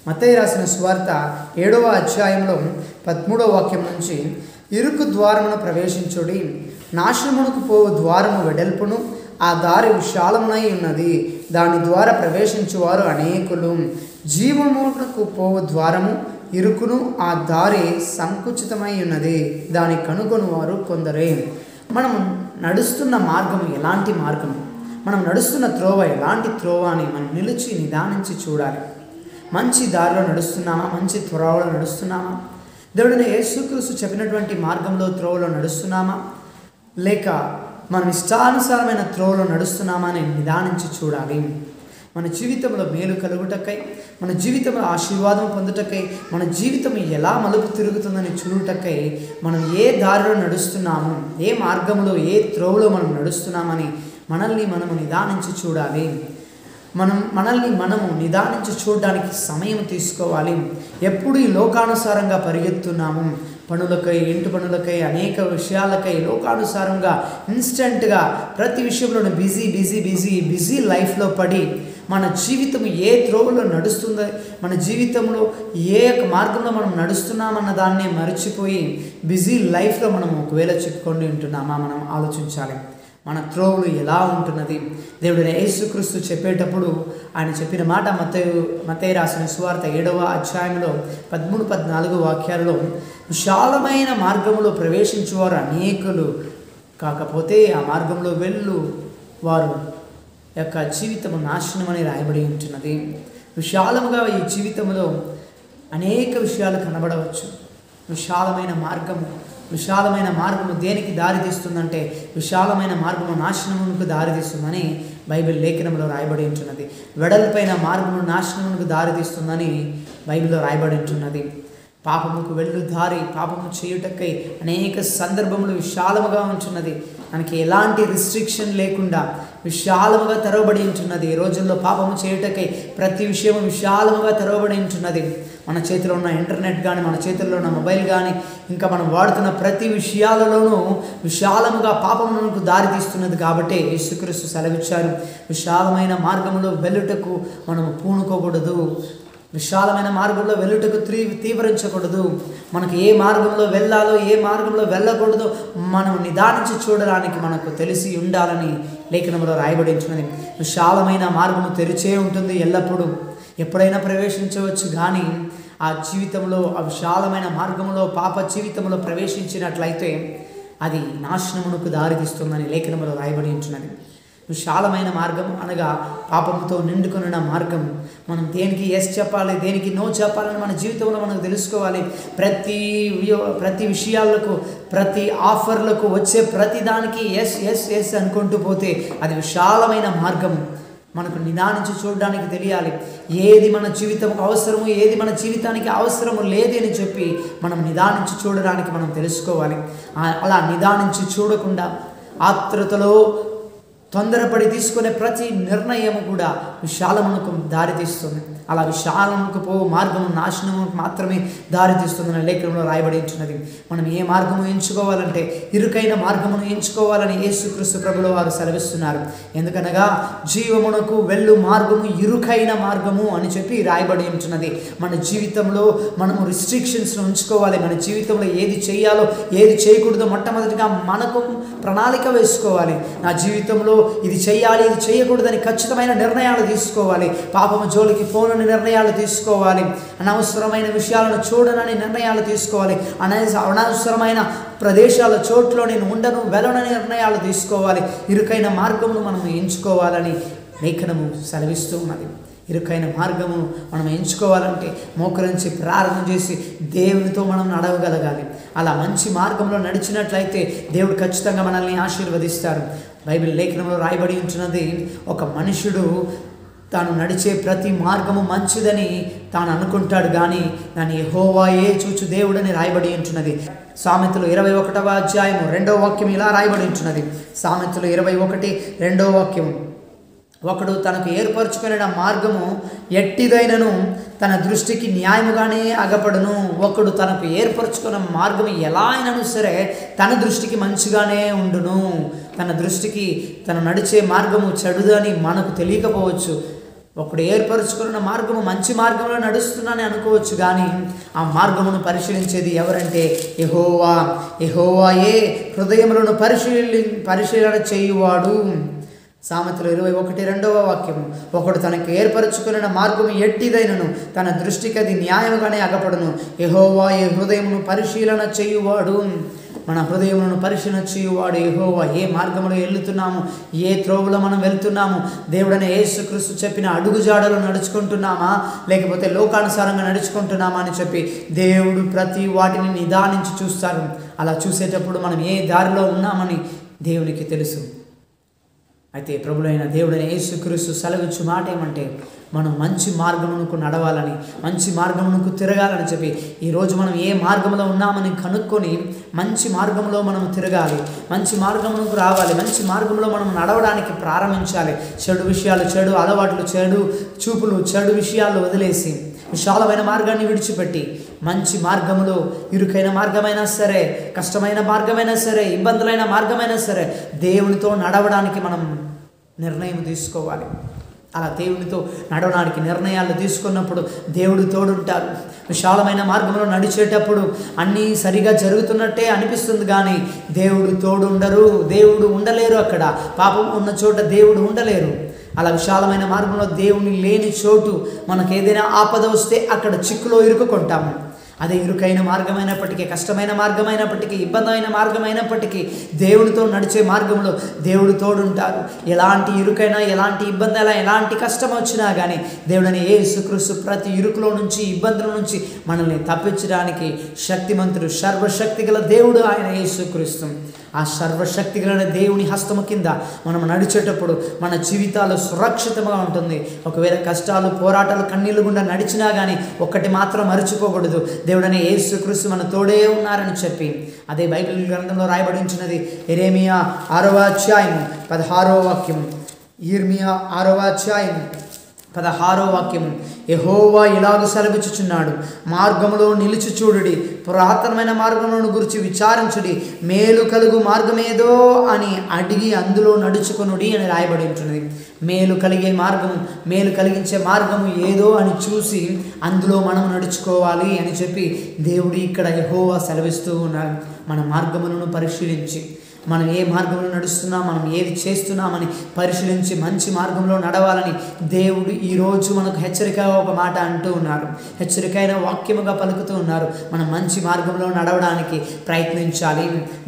మత్తయి రాసిన సువార్త 7వ అధ్యాయంలో 13వ వాక్యం నుంచి, ఇరుకు ద్వారమును ప్రవేశించుడి, నాశనమునకు పోవు ద్వారము వెడల్పును, ఆ దారి విశాలమునై ఉన్నది, దాని ద్వారా ప్రవేశించువారు అనేకులు. జీవమునకు పోవు ద్వారము ఇరుకును, ఆ దారి సంకుచితమై ఉన్నది, దాని కనుగొని వారు కొందరే. మనం నడుస్తున్న మార్గము ఎలాంటి మార్గము, మనం నడుస్తున్న త్రోవ ఎలాంటి త్రోవ అని మనం నిలిచి నిదానించి చూడాలి. మంచి దారిలో నడుస్తున్నామా? మంచి త్రోవలో నడుస్తున్నామా? దేవుడైన యేసుక్రీస్తు చెప్పినటువంటి మార్గంలో త్రోవలో నడుస్తున్నామా? లేక మనం ఇష్టానుసారమైన త్రోవలో నడుస్తున్నామా అని నిదానించి చూడాలి. మన జీవితంలో మేలు కలుగుటకై, మన జీవితంలో ఆశీర్వాదం పొందుటకై, మన జీవితం ఎలా మలుపు తిరుగుతుందని చూడుటకై మనం ఏ దారిలో నడుస్తున్నాము, ఏ మార్గంలో ఏ త్రోవలో మనం నడుస్తున్నామని మనల్ని మనము నిదానించి చూడాలి. మనల్ని మనము నిదానించి చూడడానికి సమయం తీసుకోవాలి. ఎప్పుడు ఈ లోకానుసారంగా పరిగెత్తున్నాము, పనులకై, ఇంటి పనులకై, అనేక విషయాలకై లోకానుసారంగా ఇన్స్టెంట్గా ప్రతి విషయంలోనూ బిజీ లైఫ్లో పడి మన జీవితం ఏ త్రోవలో నడుస్తుందో, మన జీవితంలో ఏ మార్గంలో మనం నడుస్తున్నామన్న దాన్నే మర్చిపోయి బిజీ లైఫ్లో మనం ఒకవేళ చిక్కుకొని ఉంటున్నామా మనం ఆలోచించాలి. మన త్రోవలు ఎలా ఉంటున్నది? దేవుడైన యేసుక్రీస్తు చెప్పేటప్పుడు ఆయన చెప్పిన మాట మత్తయి రాసిన సువార్త 7వ అధ్యాయంలో 13-14 వాక్యాలలో, విశాలమైన మార్గంలో ప్రవేశించువారు అనేకులు, కాకపోతే ఆ మార్గంలో వెళ్ళు వారు యొక్క జీవితము నాశనమని రాయబడి ఉంటున్నది. విశాలముగా ఈ జీవితంలో అనేక విషయాలు కనబడవచ్చు. విశాలమైన మార్గము దేనికి దారితీస్తుందంటే, విశాలమైన మార్గము నాశనమునకు దారితీస్తుందని బైబిల్ లేఖనంలో రాయబడి ఉంటున్నది. వెడల్పైన మార్గము నాశనమునకు దారితీస్తుందని బైబిల్లో రాయబడి ఉంటున్నది. పాపముకు వెళ్ళు దారి, పాపము చేయుటకై అనేక సందర్భములు విశాలముగా ఉంటున్నది. మనకి ఎలాంటి రిస్ట్రిక్షన్ లేకుండా విశాలముగా తెరవబడి ఉంటున్నది. ఈ రోజుల్లో పాపము చేయుటకై ప్రతి విషయము విశాలముగా తెరవబడి ఉంటున్నది. మన చేతిలో ఉన్న ఇంటర్నెట్ కానీ, మన చేతుల్లో ఉన్న మొబైల్ కానీ, ఇంకా మనం వాడుతున్న ప్రతి విషయాలలోనూ విశాలముగా పాపమునకు దారి తీస్తున్నది. కాబట్టి యేసుక్రీస్తు సెలవిచ్చారు, విశాలమైన మార్గంలో వెళ్ళుటకు మనము పూనుకోకూడదు, విశాలమైన మార్గంలో వెళ్ళుటకు తీవ్రించకూడదు. మనకు ఏ మార్గంలో వెళ్ళాలో, ఏ మార్గంలో వెళ్ళకూడదో మనం నిదానించి చూడడానికి మనకు తెలిసి ఉండాలని లేఖనంలో రాయబడించినది. విశాలమైన మార్గము తెరిచే ఉంటుంది ఎల్లప్పుడూ, ఎప్పుడైనా ప్రవేశించవచ్చు. కానీ ఆ జీవితంలో, ఆ విశాలమైన మార్గంలో పాప జీవితంలో ప్రవేశించినట్లయితే అది నాశనమునకు దారితీస్తుందని లేఖనంలో రాయబడి ఉంటున్నది. విశాలమైన మార్గం అనగా పాపంతో నిండుకున్న మార్గం. మనం దేనికి ఎస్ చెప్పాలి, దేనికి నో చెప్పాలని మన జీవితంలో మనకు తెలుసుకోవాలి. ప్రతి విషయాలకు, ప్రతి ఆఫర్లకు వచ్చే ప్రతి దానికి ఎస్ అనుకుంటూ పోతే అది విశాలమైన మార్గం. మనకు నిదానించి చూడడానికి తెలియాలి. ఏది మన జీవితంకు అవసరము, ఏది మన జీవితానికి అవసరము లేదు అని చెప్పి మనం నిదానించి చూడడానికి మనం తెలుసుకోవాలి. అలా నిదానించి చూడకుండా ఆత్రుతలో తొందరపడి తీసుకునే ప్రతి నిర్ణయము కూడా విశాలమునకు దారితీస్తుంది. అలా విశాలమునకు పోవు మార్గము నాశనమునకు మాత్రమే దారితీస్తుందని లేఖనంలో రాయబడి ఉంటున్నది. మనం ఏ మార్గము ఎంచుకోవాలంటే ఇరుకైన మార్గమును ఎంచుకోవాలని యేసుక్రీస్తు ప్రభుల వారు సెలవిస్తున్నారు. ఎందుకనగా జీవమునకు వెళ్ళు మార్గము ఇరుకైన మార్గము అని చెప్పి రాయబడి ఉంటున్నది. మన జీవితంలో మనము రిస్ట్రిక్షన్స్ ఉంచుకోవాలి. మన జీవితంలో ఏది చేయాలో, ఏది చేయకూడదో మొట్టమొదటిగా మనకు ప్రణాళిక వేసుకోవాలి. నా జీవితంలో ఇది చేయాలి, ఇది చేయకూడదని ఖచ్చితమైన నిర్ణయాలు తీసుకోవాలి. పాపము జోలికి పోనని నిర్ణయాలు తీసుకోవాలి. అనవసరమైన విషయాలను చూడనని నిర్ణయాలు తీసుకోవాలి. అనవసరమైన ప్రదేశాల చోట్లో నేను ఉండను, వెళ్ళనని నిర్ణయాలు తీసుకోవాలి. ఇరుకైన మార్గమును మనం ఎంచుకోవాలని లేఖనము సెలవిస్తూ ఉన్నది. ఇరుకైన మార్గము మనం ఎంచుకోవాలంటే మోకరించి ప్రార్థన చేసి దేవునితో మనం నడవగలగాలి. అలా మంచి మార్గంలో నడిచినట్లయితే దేవుడు ఖచ్చితంగా మనల్ని ఆశీర్వదిస్తారు. బైబిల్ లేఖనంలో రాయబడి ఉంటున్నది, ఒక మనుషుడు తాను నడిచే ప్రతి మార్గము మంచిదని తాను అనుకుంటాడు, కానీ దాన్ని యెహోవాయే చూచు దేవుడని రాయబడి ఉంటున్నది. సామెతలు 21వ అధ్యాయము 2వ వాక్యం ఇలా రాయబడి ఉంటున్నది. సామెతలు 21:2 వాక్యం, ఒకడు తనకు ఏర్పరచుకున్న మార్గము ఎట్టిదైనను తన దృష్టికి న్యాయముగానే అగపడును. ఒకడు తనకు ఏర్పరచుకున్న మార్గం ఎలా అయినను సరే తన దృష్టికి మంచిగానే ఉండును. తన దృష్టికి తను నడిచే మార్గము చెడుదని మనకు తెలియకపోవచ్చు, ఒకడు ఏర్పరచుకున్న మార్గము మంచి మార్గంలో నడుస్తున్నానని అనుకోవచ్చు, కానీ ఆ మార్గమును పరిశీలించేది ఎవరంటే యెహోవా. యెహోవాయే హృదయములను పరిశీలన చేయువాడు. సామెతలు 21:2 ఒకడు తనకు ఏర్పరచుకున్న మార్గము ఎట్టిదైనను తన దృష్టికి అది న్యాయముగానే అగపడును. యెహోవాయే హృదయమును పరిశీలన చేయువాడు. మన హృదయములను పరిశీలన చేయువాడు యెహోవా. ఏ మార్గంలో వెళ్తున్నాము, ఏ త్రోవలో మనం వెళ్తున్నాము, దేవుడైన యేసుక్రీస్తు చెప్పిన అడుగుజాడలు నడుచుకుంటున్నామా, లేకపోతే లోకానుసారంగా నడుచుకుంటున్నామా అని చెప్పి దేవుడు ప్రతి వాటిని నిదానించి చూస్తారు. అలా చూసేటప్పుడు మనం ఏ దారిలో ఉన్నామని దేవునికి తెలుసు. అయితే ప్రభువైన దేవుడైన యేసుక్రీస్తు సెలవిచ్చు మాట ఏమంటే, మనం మంచి మార్గమునకు నడవాలని, మంచి మార్గమునకు తిరగాలని చెప్పి, ఈరోజు మనం ఏ మార్గంలో ఉన్నామని కనుక్కొని మంచి మార్గంలో మనం తిరగాలి, మంచి మార్గమునకు రావాలి, మంచి మార్గంలో మనం నడవడానికి ప్రారంభించాలి. చెడు విషయాలు, చెడు అలవాట్లు, చెడు చూపులు, చెడు విషయాలు వదిలేసి విశాలమైన మార్గాన్ని విడిచిపెట్టి మంచి మార్గములో, ఇరుకైన మార్గమైనా సరే, కష్టమైన మార్గమైనా సరే, ఇబ్బందులైన మార్గమైనా సరే దేవునితో నడవడానికి మనం నిర్ణయం తీసుకోవాలి. అలా దేవునితో నడవడానికి నిర్ణయాలు తీసుకున్నప్పుడు దేవుడు తోడుంటారు. విశాలమైన మార్గంలో నడిచేటప్పుడు అన్నీ సరిగా జరుగుతున్నట్టే అనిపిస్తుంది, కానీ దేవుడు తోడుండరు, దేవుడు ఉండలేరు. అక్కడ పాపం ఉన్న చోట దేవుడు ఉండలేరు. అలా విశాలమైన మార్గంలో దేవుని లేని చోటు మనకు ఏదైనా ఆపద వస్తే అక్కడ చిక్కులో ఇరుక్కుంటాము. అదే ఇరుకైన మార్గమైనప్పటికీ, కష్టమైన మార్గమైనప్పటికీ, ఇబ్బందైన మార్గమైనప్పటికీ దేవుడితో నడిచే మార్గంలో దేవుడు తోడుంటారు. ఎలాంటి ఇరుకైనా, ఎలాంటి ఇబ్బంది అయినా, ఎలాంటి కష్టం వచ్చినా కానీ దేవుడని యేసుక్రీస్తు ప్రతి ఇరుకులో నుంచి, ఇబ్బందుల నుంచి మనల్ని తప్పించడానికి శక్తిమంతుడు, సర్వశక్తి గల దేవుడు ఆయన యేసుక్రీస్తు. ఆ సర్వశక్తి గల దేవుని హస్తము కింద మనం నడిచేటప్పుడు మన జీవితాలు సురక్షితంగా ఉంటుంది. ఒకవేళ కష్టాలు, పోరాటాలు, కన్నీళ్లు గుండా నడిచినా కానీ ఒక్కటి మాత్రం మర్చిపోకూడదు, దేవుడనే యేసుక్రీస్తు మన తోడే ఉన్నారని చెప్పి. అదే బైబిల్ గ్రంథంలో రాయబడి ఉంచినది. యెరెమీయా 6:16 ఇర్మియా 6:16 యెహోవా ఇలాగ సెలవిచ్చుచున్నాడు, మార్గములో నిలిచి చూడుడి, పురాతనమైన మార్గములను గురించి విచారించుడి, మేలు కలుగు మార్గమేదో అని అడిగి అందులో నడుచుకొనుడి అని రాయబడి ఉంటున్నది. మేలు కలిగే మార్గము, మేలు కలిగించే మార్గము ఏదో అని చూసి అందులో మనం నడుచుకోవాలి అని చెప్పి దేవుడు ఇక్కడ యెహోవా సెలవిస్తూ ఉన్నారు. మన మార్గములను పరిశీలించి మనం ఏ మార్గంలో నడుస్తున్నాం, మనం ఏది చేస్తున్నామని పరిశీలించి మంచి మార్గంలో నడవాలని దేవుడు ఈరోజు మనకు హెచ్చరికగా ఒక మాట అంటూ ఉన్నారు. హెచ్చరికైన వాక్యముగా పలుకుతూ ఉన్నారు. మనం మంచి మార్గంలో నడవడానికి ప్రయత్నించాలి,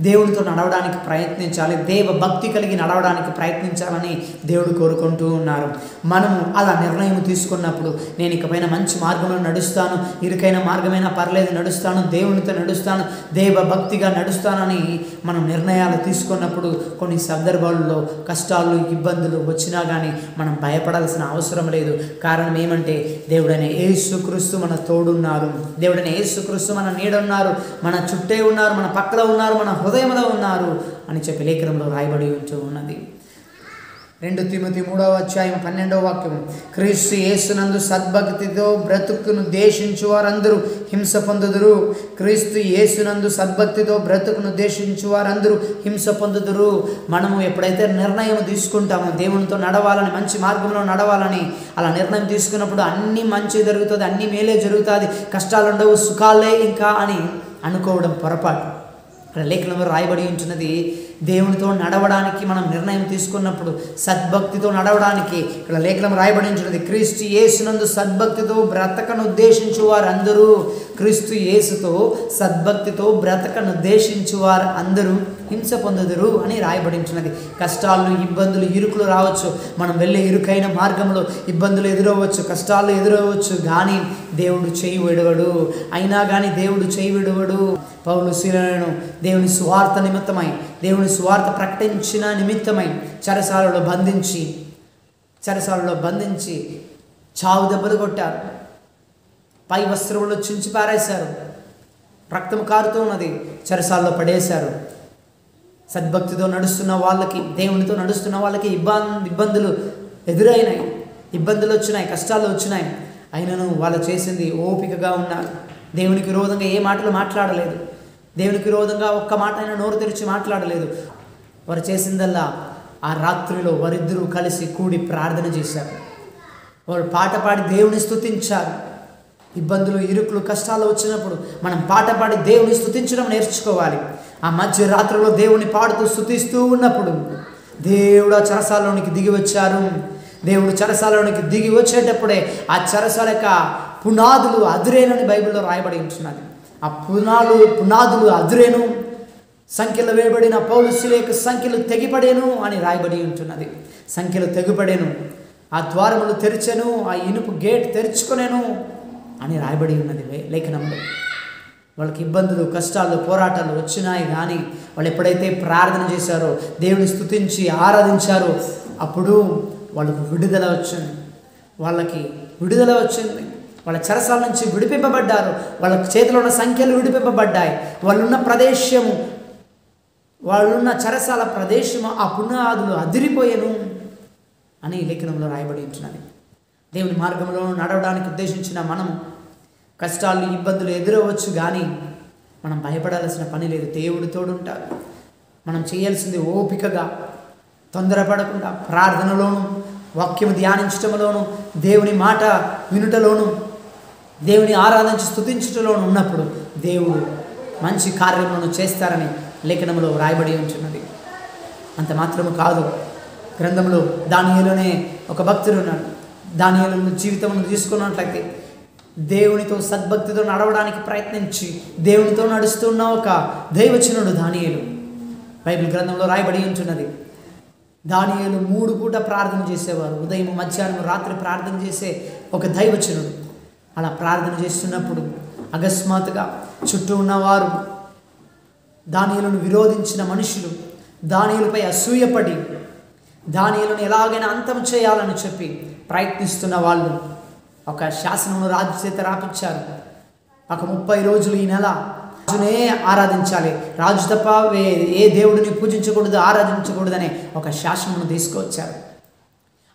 దేవుడితో నడవడానికి ప్రయత్నించాలి, దేవ భక్తి కలిగి నడవడానికి ప్రయత్నించాలని దేవుడు కోరుకుంటూ ఉన్నారు. మనము అలా నిర్ణయం తీసుకున్నప్పుడు నేను ఇకపైన మంచి మార్గంలో నడుస్తాను, ఇరుకైన మార్గమైనా పర్లేదు నడుస్తాను, దేవునితో నడుస్తాను, దేవ భక్తిగా నడుస్తానని మనం నిర్ణయాలు తీసుకున్నప్పుడు కొన్ని సందర్భాల్లో కష్టాలు, ఇబ్బందులు వచ్చినా కానీ మనం భయపడాల్సిన అవసరం లేదు. కారణం ఏమంటే దేవుడైన యేసుక్రీస్తు మన తోడున్నారు, దేవుడైన యేసుక్రీస్తు మన నీడున్నారు, మన చుట్టే ఉన్నారు, మన పక్కలో ఉన్నారు, మన హృదయంలో ఉన్నారు అని చెప్పి లేఖనంలో రాయబడి ఉంటూ ఉన్నది. 2 తిమోతి 3:12 క్రీస్తు యేసునందు సద్భక్తితో బ్రతుకును దేశించు వారందరూ హింస పొందుదురు. క్రీస్తు యేసునందు సద్భక్తితో బ్రతుకును దేశించు వారందరూ హింస పొందుదురు. మనము ఎప్పుడైతే నిర్ణయం తీసుకుంటామో దేవునితో నడవాలని, మంచి మార్గంలో నడవాలని, అలా నిర్ణయం తీసుకున్నప్పుడు అన్నీ మంచి జరుగుతుంది, అన్నీ మేలే జరుగుతుంది, కష్టాలు ఉండవు, సుఖాలే ఇంకా అని అనుకోవడం పొరపాటు. ఇక్కడ లేఖనంలో రాయబడి ఉంటున్నది, దేవునితో నడవడానికి మనం నిర్ణయం తీసుకున్నప్పుడు, సద్భక్తితో నడవడానికి ఇక్కడ లేఖనం రాయబడి ఉంటున్నది. క్రీస్తు యేసునందు సద్భక్తితో బ్రతకను ఉద్దేశించు వారందరూ, క్రీస్తు యేసుతో సద్భక్తితో బ్రతకను ఉద్దేశించు వారు అందరూ హింస పొందుదురు అని రాయబడి ఉంటున్నది. కష్టాలు, ఇబ్బందులు, ఇరుకులు రావచ్చు, మనం వెళ్ళే ఇరుకైన మార్గంలో ఇబ్బందులు ఎదురవచ్చు, కష్టాలు ఎదురవచ్చు, కానీ దేవుడు చేయి విడవడు. అయినా కానీ దేవుడు చేయి విడవడు. పౌలు శీలను దేవుని సువార్త నిమిత్తమై, దేవుని సువార్త ప్రకటించిన నిమిత్తమై చెరసాలలో బంధించి చావు దెబ్బలు కొట్టారు, పై వస్త్రములు చించి పారేశారు, రక్తం కారుతూ ఉన్నది, చెరసాలలో పడేశారు. సద్భక్తితో నడుస్తున్న వాళ్ళకి, దేవునితో నడుస్తున్న వాళ్ళకి ఇబ్బందులు ఎదురైనాయి, ఇబ్బందులు వచ్చినాయి, కష్టాలు వచ్చినాయి. అయినను వాళ్ళు చేసింది ఓపికగా ఉన్నారు. దేవునికి విరోధంగా ఏ మాటలు మాట్లాడలేదు, దేవునికి విరోధంగా ఒక్క మాట అయినా నోరు తెరిచి మాట్లాడలేదు. వారు చేసిందల్లా ఆ రాత్రిలో వారిద్దరూ కలిసి కూడి ప్రార్థన చేశారు. వాళ్ళు పాట పాడి దేవుని స్తుతించారు. ఇబ్బందులు, ఇరుకులు, కష్టాలు వచ్చినప్పుడు మనం పాట పాడి దేవుని స్తుతించడం నేర్చుకోవాలి. ఆ మధ్యరాత్రిలో దేవుని పాడుతూ స్తుతిస్తూ ఉన్నప్పుడు దేవుడు ఆ చెరసాలలోనికి దిగి వచ్చారు. దేవుడు చెరసాలలోనికి దిగి వచ్చేటప్పుడే ఆ చెరసాల యొక్క పునాదులు అదురేనని బైబిల్లో రాయబడి ఉంటున్నది. ఆ పునాదులు అదురేను, సంఖ్యలు వేయబడిన పౌలు శిల సంఖ్యలు తెగిపడేను అని రాయబడి ఉంటున్నది. సంఖ్యలు తెగిపడేను, ఆ ద్వారములు తెరిచెను, ఆ ఇనుపు గేట్ తెరుచుకొనేను అని రాయబడి ఉన్నది లేఖనంలో. వాళ్ళకి ఇబ్బందులు, కష్టాలు, పోరాటాలు వచ్చినాయి, కానీ వాళ్ళు ఎప్పుడైతే ప్రార్థన చేశారో, దేవుని స్తుతించి ఆరాధించారో, అప్పుడు వాళ్ళకు విడుదల వచ్చింది. వాళ్ళకి విడుదల వచ్చింది. వాళ్ళ చెరసాల నుంచి విడిపింపబడ్డారు. వాళ్ళ చేతిలో ఉన్న సంఖ్యలు విడిపింపబడ్డాయి. వాళ్ళున్న చెరసాల ప్రదేశము ఆ పునాదులు అదిరిపోయేను అని లేఖనంలో రాయబడి ఉంటున్నది. దేవుని మార్గంలో నడవడానికి ఉద్దేశించిన మనము కష్టాలు, ఇబ్బందులు ఎదురవచ్చు, కానీ మనం భయపడాల్సిన పని లేదు. దేవుడు తోడుంటారు. మనం చేయాల్సింది ఓపికగా, తొందరపడకుండా, ప్రార్థనలోను, వాక్యము ధ్యానించటంలోను, దేవుని మాట వినుటలోను, దేవుని ఆరాధించి స్తుతించటంలోను ఉన్నప్పుడు దేవుడు మంచి కార్యములను చేస్తారని లేఖనంలో రాయబడి ఉంటున్నది. అంత మాత్రము కాదు, గ్రంథంలో దానియేలునే ఒక భక్తుడు ఉన్నాడు. దానియేలు జీవితమును తీసుకున్నట్లయితే దేవునితో సద్భక్తితో నడవడానికి ప్రయత్నించి దేవునితో నడుస్తున్న ఒక దైవజనుడు దానియేలు. బైబిల్ గ్రంథంలో రాయబడి ఉంటున్నది. దానియేలు 3 పూట ప్రార్థన చేసేవారు. ఉదయం, మధ్యాహ్నం, రాత్రి ప్రార్థన చేసే ఒక దైవజనుడు. అలా ప్రార్థన చేస్తున్నప్పుడు అకస్మాత్తుగా చుట్టూ ఉన్నవారు, దానియేలును విరోధించిన మనుషులు, దానియేలుపై అసూయపడి దానియేలును ఎలాగైనా అంతం చేయాలని చెప్పి ప్రయత్నిస్తున్న వాళ్ళు ఒక శాసనమును రాజు చేత రాపించారు. ఒక 30 రోజులు ఈ నెల రాజునే ఆరాధించాలి, రాజు తప్ప ఏ దేవుడిని పూజించకూడదు, ఆరాధించకూడదనే ఒక శాసనమును తీసుకొచ్చారు.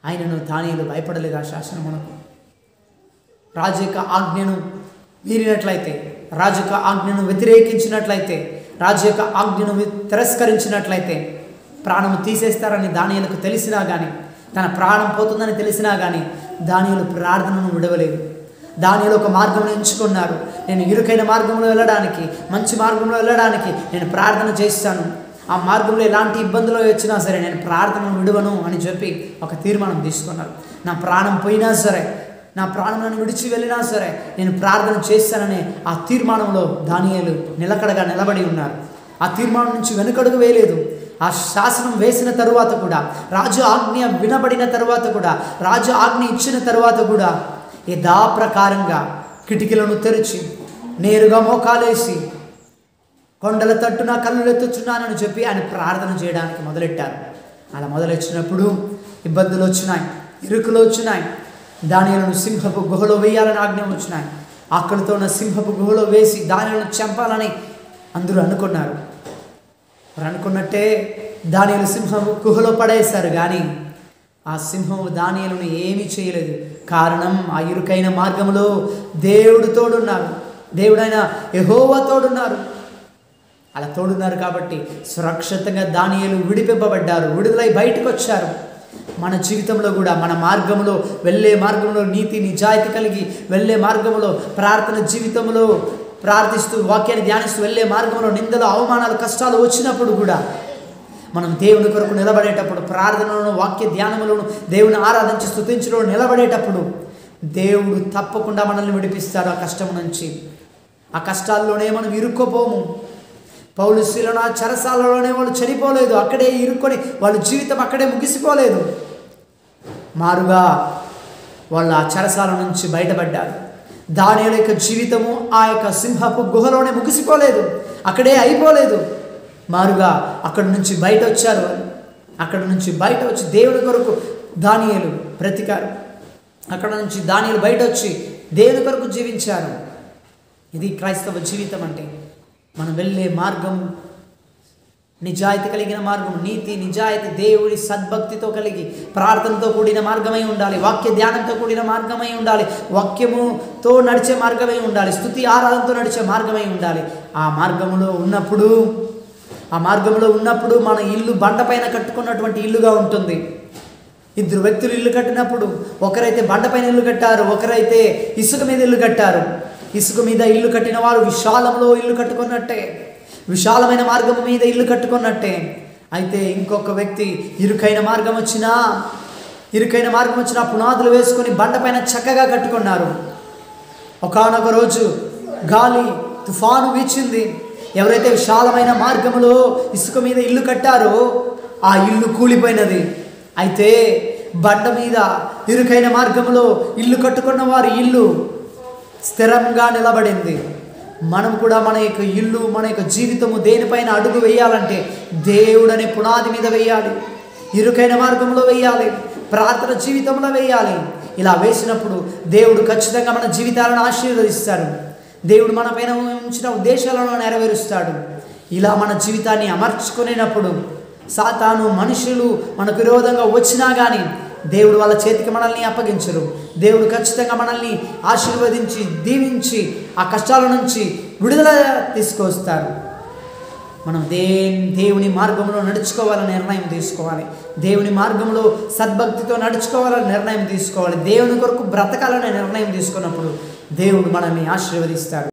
ఆయనను దానియేలు భయపడలేదు. ఆ శాసనమునకు రాజు యొక్క ఆజ్ఞను మీరినట్లయితే, రాజు యొక్క ఆజ్ఞను వ్యతిరేకించినట్లయితే, రాజు యొక్క ఆజ్ఞను తిరస్కరించినట్లయితే ప్రాణము తీసేస్తారని దానియేలుకు తెలిసినా కానీ, తన ప్రాణం పోతుందని తెలిసినా కానీ దానియేలు ప్రార్థనను విడవలేదు. దానియేలు ఒక మార్గం ఎంచుకున్నారు. నేను ఇరుకైన మార్గంలో వెళ్ళడానికి, మంచి మార్గంలో వెళ్ళడానికి నేను ప్రార్థన చేస్తాను. ఆ మార్గంలో ఎలాంటి ఇబ్బందులు వచ్చినా సరే నేను ప్రార్థనను విడవను అని చెప్పి ఒక తీర్మానం తీసుకున్నారు. నా ప్రాణం పోయినా సరే, నా ప్రాణం నన్ను విడిచి వెళ్ళినా సరే నేను ప్రార్థన చేస్తాననే ఆ తీర్మానంలో దానియేలు నిలకడగా నిలబడి ఉన్నారు. ఆ తీర్మానం నుంచి వెనుకడుగు వేయలేదు. ఆ శాసనం వేసిన తరువాత కూడా, రాజు ఆజ్ఞ వినబడిన తరువాత కూడా, రాజు ఆజ్ఞ ఇచ్చిన తరువాత కూడా యథాప్రకారంగా కిటికీలను తెరిచి నేరుగా మోకాలేసి కొండల తట్టున కళ్ళు ఎత్తుచున్నానని చెప్పి ఆయన ప్రార్థన చేయడానికి మొదలెట్టారు. అలా మొదలెచ్చినప్పుడు ఇబ్బందులు వచ్చినాయి, ఇరుకులు వచ్చినాయి. దానియేలును సింహపు గుహలో వేయాలని ఆజ్ఞ వచ్చినాయి. ఆకలితో ఉన్న సింహపు గుహలో వేసి దానియేలును చంపాలని అందరూ అనుకున్నారు. వారు అనుకున్నట్టే దానియేలు సింహపు గుహలో పడేశారు. కానీ ఆ సింహము దానియేలును ఏమీ చేయలేదు. కారణం, ఆ ఇరుకైన మార్గంలో దేవుడు తోడున్నారు, దేవుడైన యెహోవా తోడున్నారు. అలా తోడున్నారు కాబట్టి సురక్షితంగా దానియేలు విడిపింపబడ్డారు, విడుదలై బయటకు వచ్చారు. మన జీవితంలో కూడా, మన మార్గంలో వెళ్ళే మార్గంలో నీతి నిజాయితీ కలిగి వెళ్ళే మార్గంలో, ప్రార్థన జీవితంలో ప్రార్థిస్తూ వాక్యాన్ని ధ్యానిస్తూ వెళ్ళే మార్గంలో నిందలు, అవమానాలు, కష్టాలు వచ్చినప్పుడు కూడా మనం దేవుని కొరకు నిలబడేటప్పుడు, ప్రార్థనలోను, వాక్య ధ్యానములను, దేవుని ఆరాధించి స్తుతించడంలో నిలబడేటప్పుడు దేవుడు తప్పకుండా మనల్ని విడిపిస్తాడు ఆ కష్టం నుంచి. ఆ కష్టాల్లోనే మనం ఇరుక్కుపోము. పౌలు శీలను ఆ చెరసాలలోనే వాళ్ళు చనిపోలేదు, అక్కడే ఇరుక్కొని వాళ్ళ జీవితం అక్కడే ముగిసిపోలేదు. మారుగా వాళ్ళు ఆ చెరసాల నుంచి బయటపడ్డారు. దానియేలు యొక్క జీవితము ఆ యొక్క సింహపు గుహలోనే ముగిసిపోలేదు, అక్కడే అయిపోలేదు. మారుగా అక్కడి నుంచి బయట వచ్చారు. అక్కడి నుంచి బయట వచ్చి దేవుని కొరకు దానియేలు బ్రతికారు. అక్కడ నుంచి దానియేలు బయట వచ్చి దేవుని కొరకు జీవించారు. ఇది క్రైస్తవ జీవితం అంటే. మనం వెళ్ళే మార్గం నిజాయితీ కలిగిన మార్గం, నీతి నిజాయితీ, దేవుడి సద్భక్తితో కలిగి ప్రార్థనతో కూడిన మార్గమై ఉండాలి, వాక్య ధ్యానంతో కూడిన మార్గమై ఉండాలి, వాక్యముతో నడిచే మార్గమై ఉండాలి, స్తుతి ఆరాధనతో నడిచే మార్గమై ఉండాలి. ఆ మార్గంలో ఉన్నప్పుడు మన ఇల్లు బండపైన కట్టుకున్నటువంటి ఇల్లుగా ఉంటుంది. ఇద్దరు వ్యక్తులు ఇల్లు కట్టినప్పుడు ఒకరైతే బండపైన ఇల్లు కట్టారు, ఒకరైతే ఇసుక మీద ఇల్లు కట్టారు. ఇసుక మీద ఇల్లు కట్టిన వారు విశాలంలో ఇల్లు కట్టుకున్నట్టే, విశాలమైన మార్గం మీద ఇల్లు కట్టుకున్నట్టే. అయితే ఇంకొక వ్యక్తి ఇరుకైన మార్గం వచ్చినా పునాదులు వేసుకొని బండపైన చక్కగా కట్టుకున్నారు. ఒకానొక రోజు గాలి తుఫాను వీచింది. ఎవరైతే విశాలమైన మార్గంలో ఇసుక మీద ఇల్లు కట్టారో ఆ ఇల్లు కూలిపోయినది. అయితే బండ మీద ఇరుకైన మార్గంలో ఇల్లు కట్టుకున్న వారి ఇల్లు స్థిరంగా నిలబడింది. మనం కూడా మన యొక్క ఇల్లు, మన యొక్క జీవితము దేనిపైన అడుగు వేయాలంటే దేవుడనే పునాది మీద వేయాలి, ఇరుకైన మార్గంలో వేయాలి, ప్రార్థన జీవితంలో వేయాలి. ఇలా వేసినప్పుడు దేవుడు ఖచ్చితంగా మన జీవితాలను ఆశీర్వదిస్తాడు. దేవుడు మన పైన ఉంచిన ఉద్దేశాలను నెరవేరుస్తాడు. ఇలా మన జీవితాన్ని అమర్చుకునేటప్పుడు సాతాను మనుషులు మనకు విరోధంగా వచ్చినా కానీ దేవుడు వాళ్ళ చేతికి మనల్ని అప్పగించరు. దేవుడు ఖచ్చితంగా మనల్ని ఆశీర్వదించి దీవించి ఆ కష్టాల నుంచి విడుదల తీసుకొస్తాడు. మనం దేవుని మార్గంలో నడుచుకోవాలని నిర్ణయం తీసుకోవాలి. దేవుని మార్గంలో సద్భక్తితో నడుచుకోవాలని నిర్ణయం తీసుకోవాలి. దేవుని కొరకు బ్రతకాలనే నిర్ణయం తీసుకున్నప్పుడు దేవుడు మనల్ని ఆశీర్వదిస్తాడు.